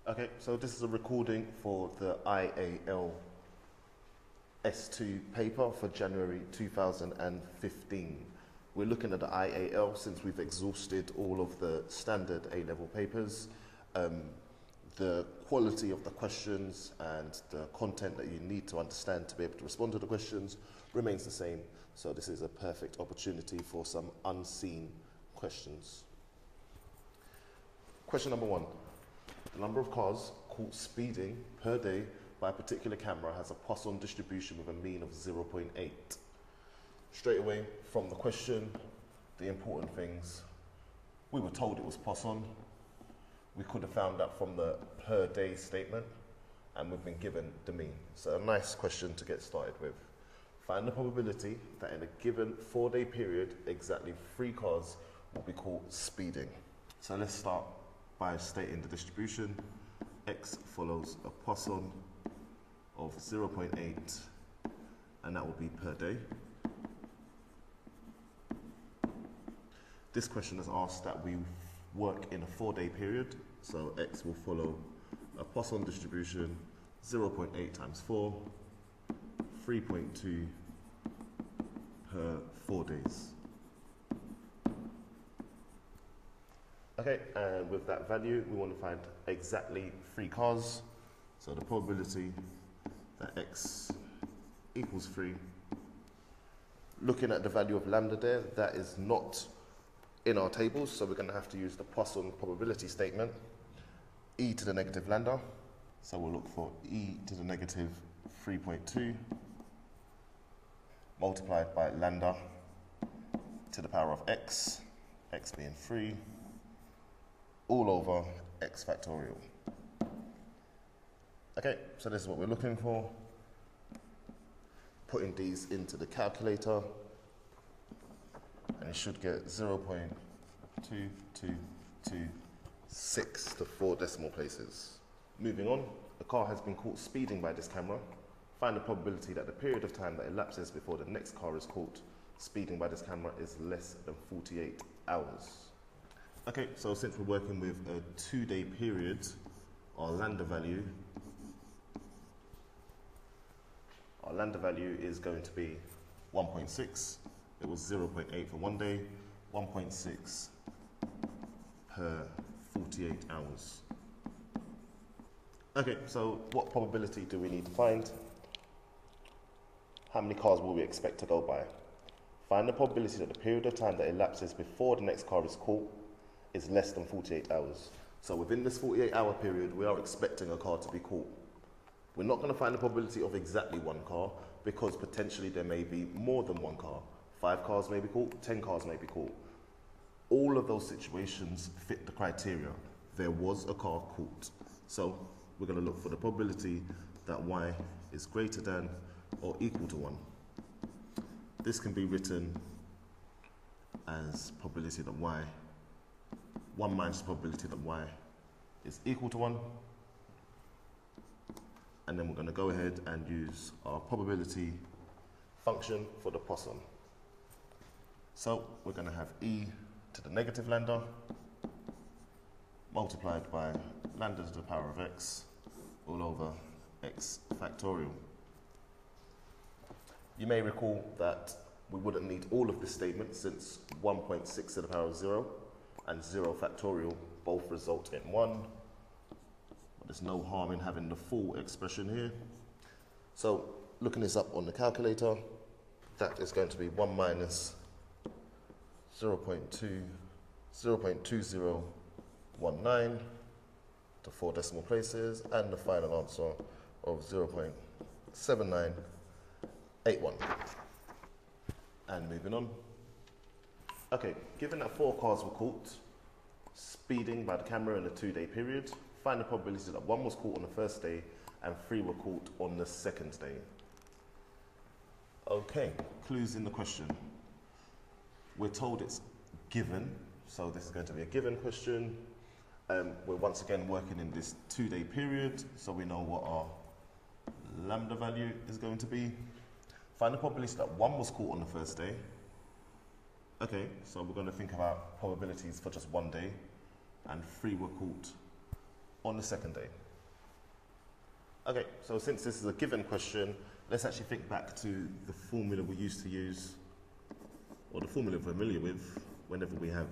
Okay, so this is a recording for the IAL S2 paper for January 2015. We're looking at the IAL since we've exhausted all of the standard A-level papers. The quality of the questions and the content that you need to understand to be able to respond to the questions remains the same. So this is a perfect opportunity for some unseen questions. Question number 1. The number of cars caught speeding per day by a particular camera has a Poisson distribution with a mean of 0.8. Straight away from the question, the important things, we were told it was Poisson. We could have found that from the per day statement, and we've been given the mean. So a nice question to get started with. Find the probability that in a given 4-day period, exactly 3 cars will be caught speeding. So let's start by stating the distribution. X follows a Poisson of 0.8, and that will be per day. This question has asked that we work in a 4-day period, so X will follow a Poisson distribution 0.8 times 4, 3.2 per 4 days. Okay, and with that value, we want to find exactly 3 cars. So the probability that X equals 3. Looking at the value of lambda there, that is not in our tables, so we're going to have to use the Poisson probability statement, e to the negative lambda. So we'll look for e to the negative 3.2 multiplied by lambda to the power of x, x being 3, all over x factorial. Okay, so this is what we're looking for. Putting these into the calculator, and it should get 0.2226 to 4 decimal places. Moving on, the car has been caught speeding by this camera. Find the probability that the period of time that elapses before the next car is caught speeding by this camera is less than 48 hours. Okay, so since we're working with a 2-day period, our lambda value is going to be 1.6. It was 0.8 for 1 day, 1.6 per 48 hours. Okay, so what probability do we need to find? How many cars will we expect to go by? Find the probability that the period of time that elapses before the next car is caught is less than 48 hours. So within this 48-hour period, we are expecting a car to be caught. We're not going to find the probability of exactly 1 car because potentially there may be more than 1 car. 5 cars may be caught, 10 cars may be caught. All of those situations fit the criteria. There was a car caught. So we're going to look for the probability that y is greater than or equal to 1. This can be written as probability that y, 1 minus the probability that y is equal to 1. And then we're going to go ahead and use our probability function for the Poisson. So we're going to have e to the negative lambda multiplied by lambda to the power of x all over x factorial. You may recall that we wouldn't need all of this statement since 1.6 to the power of 0 and 0 factorial both result in 1. But there's no harm in having the full expression here. So looking this up on the calculator, that is going to be 1 minus 0.2019 to 4 decimal places, and the final answer of 0.7981. And moving on. Okay, given that 4 cars were caught speeding by the camera in a 2-day period, find the probability that 1 was caught on the 1st day and 3 were caught on the 2nd day. Okay, clues in the question. We're told it's given, so this is going to be a given question. We're once again working in this 2-day period, so we know what our lambda value is going to be. Find the probability that 1 was caught on the 1st day. Okay, so we're going to think about probabilities for just 1 day, and 3 were caught on the second day. Okay, so since this is a given question, let's actually think back to the formula we used to use, or the formula we're familiar with whenever we have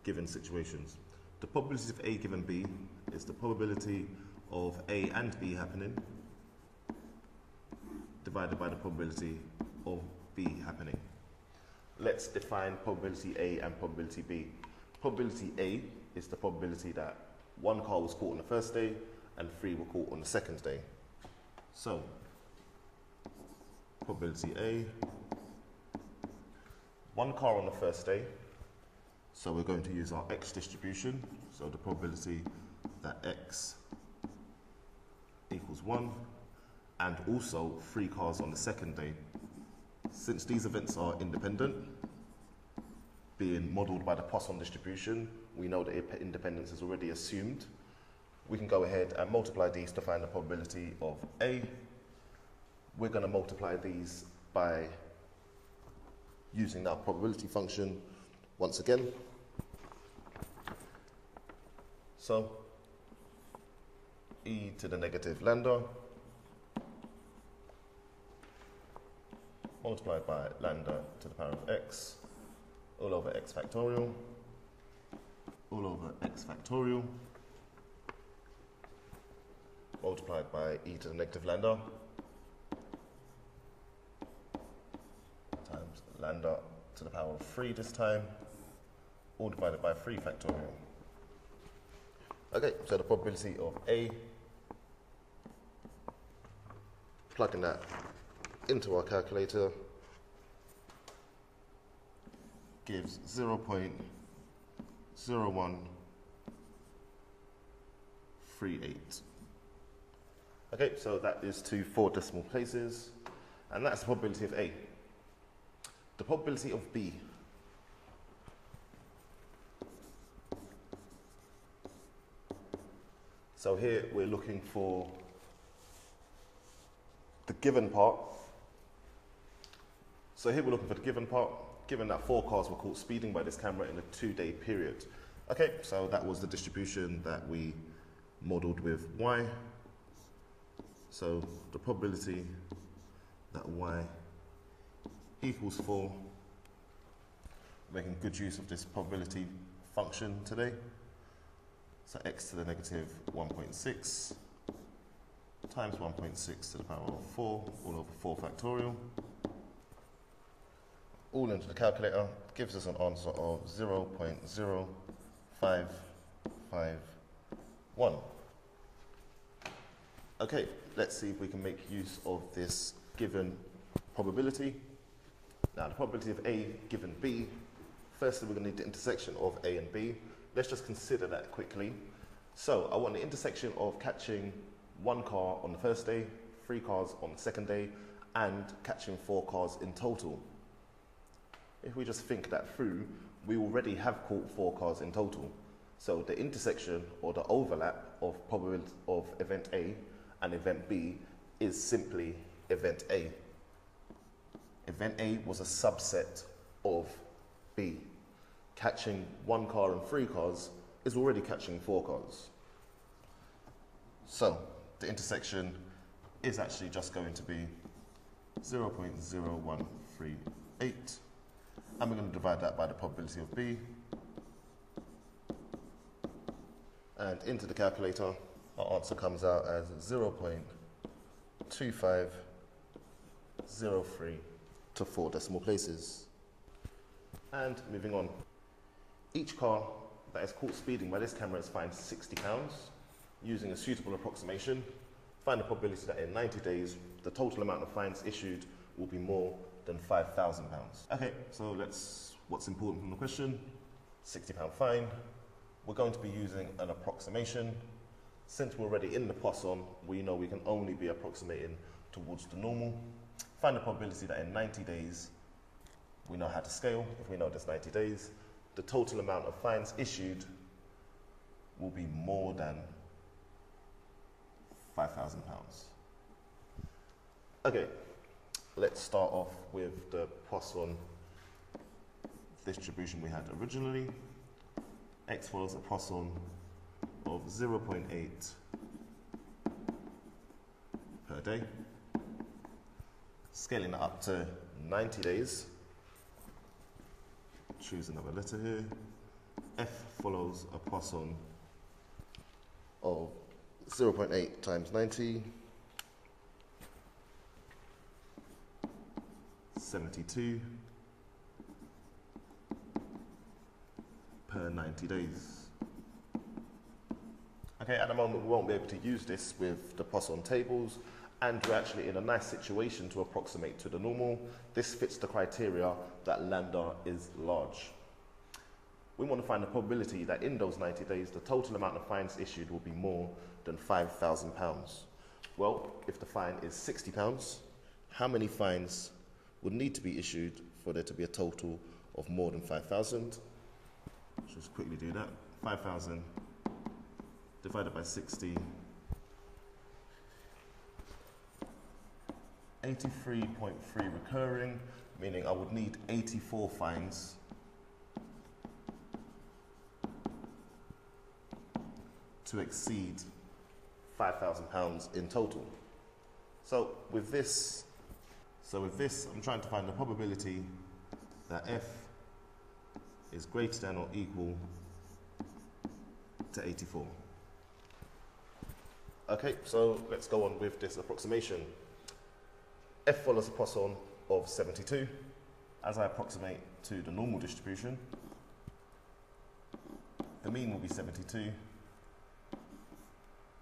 given situations. The probability of A given B is the probability of A and B happening divided by the probability of B happening. Let's define probability A and probability B. Probability A is the probability that one car was caught on the first day and 3 were caught on the second day. So, probability A, one car on the first day, so we're going to use our X distribution, so the probability that X equals 1, and also 3 cars on the second day. Since these events are independent, being modelled by the Poisson distribution, we know that independence is already assumed. We can go ahead and multiply these to find the probability of A. We're going to multiply these by using our probability function once again. So, e to the negative lambda multiplied by lambda to the power of x all over x factorial all over x factorial multiplied by e to the negative lambda times lambda to the power of 3 this time, all divided by 3 factorial. Okay, so the probability of A, plugging that into our calculator, gives 0.0138. Okay, so that is to 4 decimal places, and that's the probability of A. The probability of B. So here we're looking for the given part. So here we're looking for the given part, given that 4 cars were caught speeding by this camera in a 2-day period. Okay, so that was the distribution that we modelled with Y. So the probability that Y equals 4, making good use of this probability function today. So x to the negative 1.6 times 1.6 to the power of 4 all over 4 factorial. All into the calculator gives us an answer of 0.0551. Okay, let's see if we can make use of this given probability. Now, the probability of A given B, firstly we're going to need the intersection of A and B. Let's just consider that quickly. So, I want the intersection of catching 1 car on the first day, 3 cars on the second day, and catching 4 cars in total. If we just think that through, we already have caught 4 cars in total. So the intersection or the overlap of probability of event A and event B is simply event A. Event A was a subset of B. Catching 1 car and 3 cars is already catching 4 cars. So the intersection is actually just going to be 0.0138. And we're going to divide that by the probability of B. And into the calculator, our answer comes out as 0.2503 to 4 decimal places. And moving on. Each car that is caught speeding by this camera is fined £60. Using a suitable approximation, find the probability that in 90 days, the total amount of fines issued will be more than £5,000. Okay, so what's important from the question? £60 fine. We're going to be using an approximation. Since we're already in the Poisson, we know we can only be approximating towards the normal. Find the probability that in 90 days, we know how to scale. If we know there's 90 days, the total amount of fines issued will be more than £5,000. Okay, let's start off with the Poisson distribution we had originally. X follows a Poisson of 0.8 per day. Scaling that up to 90 days. Choose another letter here. F follows a Poisson of 0.8 times 90. 72 per 90 days. Okay, at the moment we won't be able to use this with the Poisson tables, and we're actually in a nice situation to approximate to the normal. This fits the criteria that lambda is large. We want to find the probability that in those 90 days the total amount of fines issued will be more than £5,000. Well, if the fine is £60, how many fines would need to be issued for there to be a total of more than 5,000? Just quickly do that. 5,000 divided by 60. 83.3 recurring, meaning I would need 84 fines to exceed £5,000 in total. So with this, I'm trying to find the probability that F is greater than or equal to 84. Okay, so let's go on with this approximation. F follows a Poisson of 72. As I approximate to the normal distribution, the mean will be 72.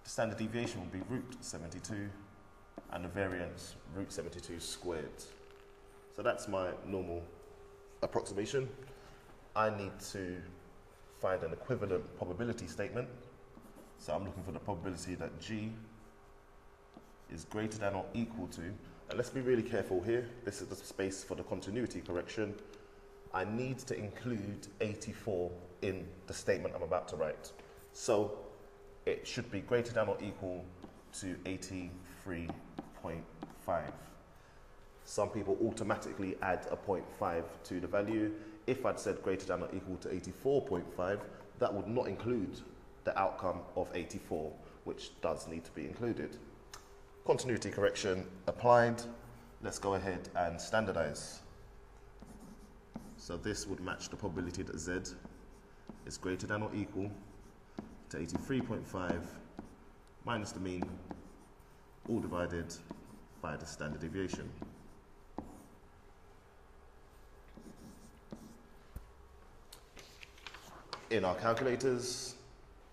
The standard deviation will be root 72, and the variance root 72 squared. So that's my normal approximation. I need to find an equivalent probability statement. So I'm looking for the probability that G is greater than or equal to, and let's be really careful here, this is the space for the continuity correction. I need to include 84 in the statement I'm about to write. So it should be greater than or equal to 83.5. Some people automatically add a 0.5 to the value. If I'd said greater than or equal to 84.5, that would not include the outcome of 84, which does need to be included. Continuity correction applied. Let's go ahead and standardize. So this would match the probability that Z is greater than or equal to 83.5 minus the mean, all divided by the standard deviation. In our calculators,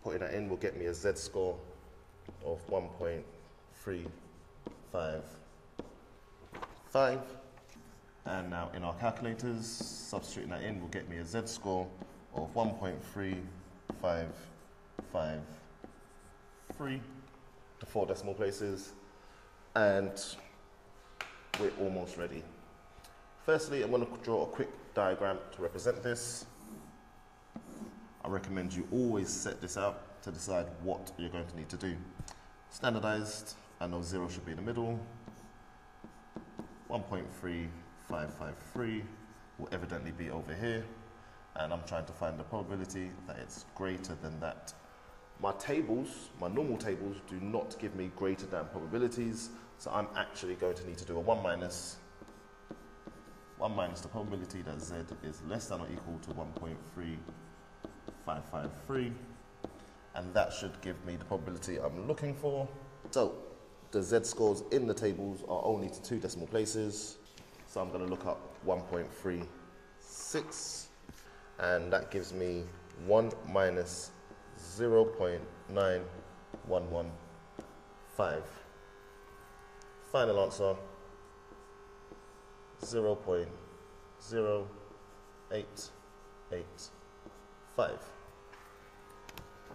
putting that in will get me a Z score of 1.355. And now in our calculators, substituting that in will get me a Z score of 1.3553 to 4 decimal places. And we're almost ready. Firstly, I'm going to draw a quick diagram to represent this. I recommend you always set this out to decide what you're going to need to do. Standardized, I know 0 should be in the middle. 1.3553 will evidently be over here, and I'm trying to find the probability that it's greater than that. My tables, my normal tables, do not give me greater than probabilities, so I'm actually going to need to do a 1 minus the probability that Z is less than or equal to 1.3553, and that should give me the probability I'm looking for. So the Z scores in the tables are only to 2 decimal places, so I'm going to look up 1.36, and that gives me 1 minus 0.9115. Final answer 0.0885,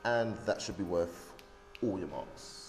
and that should be worth all your marks.